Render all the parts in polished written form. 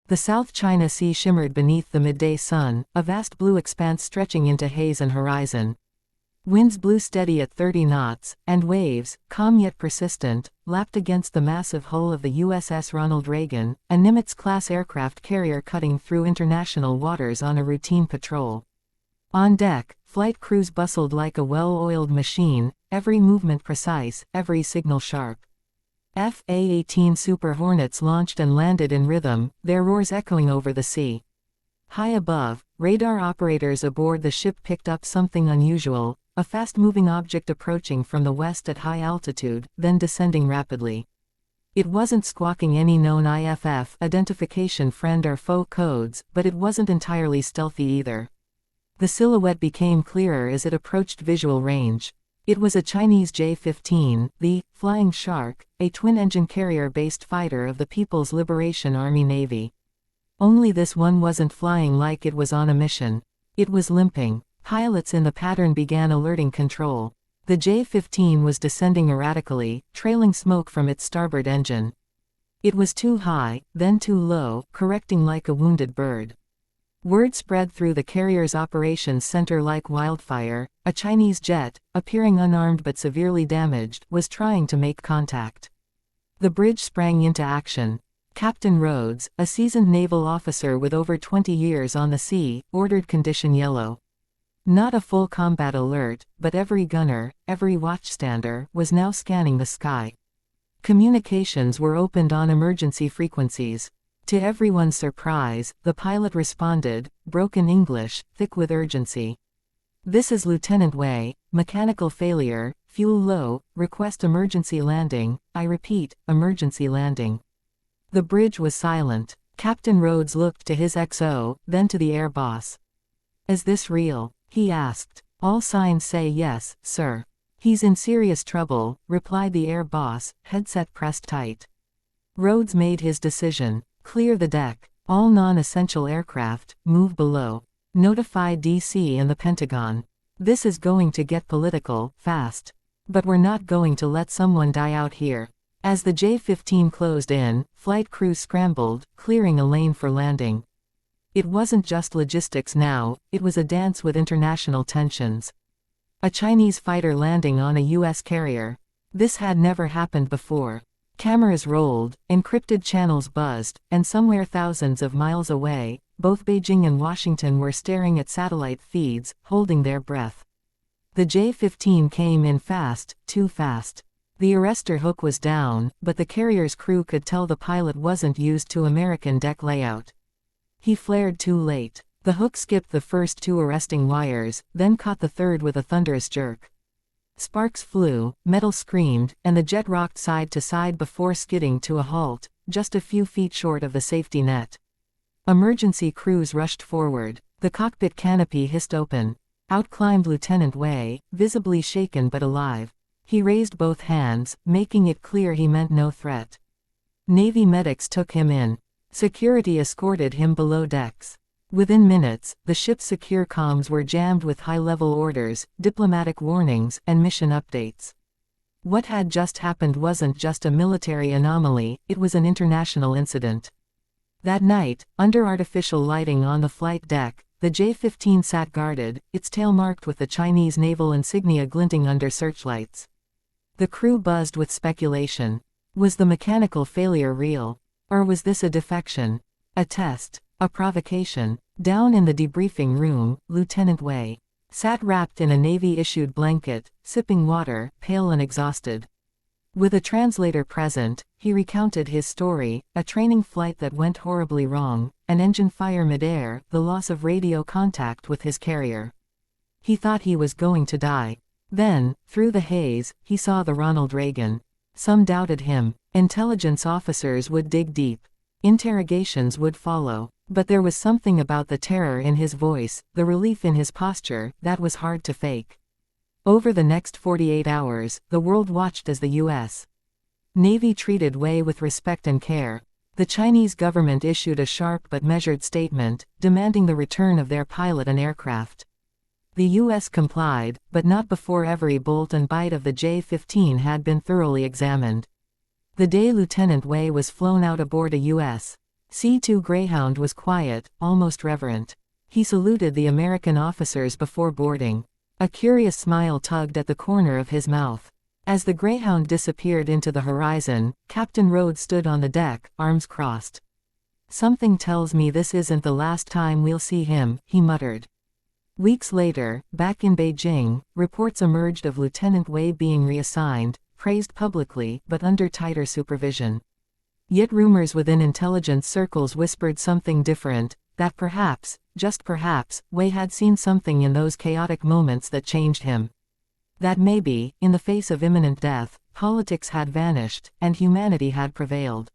The South China Sea shimmered beneath the midday sun, a vast blue expanse stretching into haze and horizon. Winds blew steady at 30 knots, and waves, calm yet persistent, lapped against the massive hull of the USS Ronald Reagan, a Nimitz-class aircraft carrier cutting through international waters on a routine patrol. On deck, flight crews bustled like a well-oiled machine, every movement precise, every signal sharp. F/A-18 Super Hornets launched and landed in rhythm, their roars echoing over the sea. High above, radar operators aboard the ship picked up something unusual, a fast-moving object approaching from the west at high altitude, then descending rapidly. It wasn't squawking any known IFF identification friend or foe codes, but it wasn't entirely stealthy either. The silhouette became clearer as it approached visual range. It was a Chinese J-15, the Flying Shark, a twin-engine carrier-based fighter of the People's Liberation Army Navy. Only this one wasn't flying like it was on a mission. It was limping. Pilots in the pattern began alerting control. The J-15 was descending erratically, trailing smoke from its starboard engine. It was too high, then too low, correcting like a wounded bird. Word spread through the carrier's operations center like wildfire. A Chinese jet, appearing unarmed but severely damaged, was trying to make contact. The bridge sprang into action. Captain Rhodes, a seasoned naval officer with over 20 years on the sea, ordered condition yellow. Not a full combat alert, but every gunner, every watchstander, was now scanning the sky. Communications were opened on emergency frequencies. To everyone's surprise, the pilot responded, broken English, thick with urgency. "This is Lieutenant Wei, mechanical failure, fuel low, request emergency landing, I repeat, emergency landing." The bridge was silent. Captain Rhodes looked to his XO, then to the air boss. "Is this real?" he asked. "All signs say yes, sir." "He's in serious trouble," replied the air boss, headset pressed tight. Rhodes made his decision. "Clear the deck. All non-essential aircraft, move below. Notify DC and the Pentagon. This is going to get political, fast. But we're not going to let someone die out here." As the J-15 closed in, flight crews scrambled, clearing a lane for landing. It wasn't just logistics now, it was a dance with international tensions. A Chinese fighter landing on a U.S. carrier. This had never happened before. Cameras rolled, encrypted channels buzzed, and somewhere thousands of miles away, both Beijing and Washington were staring at satellite feeds, holding their breath. The J-15 came in fast, too fast. The arrestor hook was down, but the carrier's crew could tell the pilot wasn't used to American deck layout. He flared too late. The hook skipped the first two arresting wires, then caught the third with a thunderous jerk. Sparks flew, metal screamed, and the jet rocked side to side before skidding to a halt, just a few feet short of the safety net. Emergency crews rushed forward. The cockpit canopy hissed open. Out climbed Lieutenant Wei, visibly shaken but alive. He raised both hands, making it clear he meant no threat. Navy medics took him in. Security escorted him below decks. Within minutes, the ship's secure comms were jammed with high-level orders, diplomatic warnings, and mission updates. What had just happened wasn't just a military anomaly, it was an international incident. That night, under artificial lighting on the flight deck, the J-15 sat guarded, its tail marked with the Chinese naval insignia glinting under searchlights. The crew buzzed with speculation. Was the mechanical failure real? Or was this a defection? A test? A provocation? Down in the debriefing room, Lieutenant Wei sat wrapped in a Navy-issued blanket, sipping water, pale and exhausted. With a translator present, he recounted his story: a training flight that went horribly wrong, an engine fire midair, the loss of radio contact with his carrier. He thought he was going to die. Then, through the haze, he saw the Ronald Reagan. Some doubted him. Intelligence officers would dig deep. Interrogations would follow. But there was something about the terror in his voice, the relief in his posture, that was hard to fake. Over the next 48 hours, the world watched as the U.S. Navy treated Wei with respect and care. The Chinese government issued a sharp but measured statement, demanding the return of their pilot and aircraft. The U.S. complied, but not before every bolt and bite of the J-15 had been thoroughly examined. The day Lieutenant Wei was flown out aboard a U.S. C-2 Greyhound was quiet, almost reverent. He saluted the American officers before boarding. A curious smile tugged at the corner of his mouth. As the Greyhound disappeared into the horizon, Captain Rhodes stood on the deck, arms crossed. "Something tells me this isn't the last time we'll see him," he muttered. Weeks later, back in Beijing, reports emerged of Lieutenant Wei being reassigned, praised publicly, but under tighter supervision. Yet rumors within intelligence circles whispered something different, that perhaps, just perhaps, Wei had seen something in those chaotic moments that changed him. That maybe, in the face of imminent death, politics had vanished, and humanity had prevailed.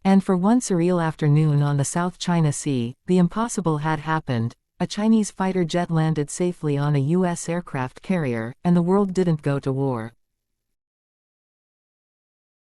And for one surreal afternoon on the South China Sea, the impossible had happened. A Chinese fighter jet landed safely on a U.S. aircraft carrier, and the world didn't go to war.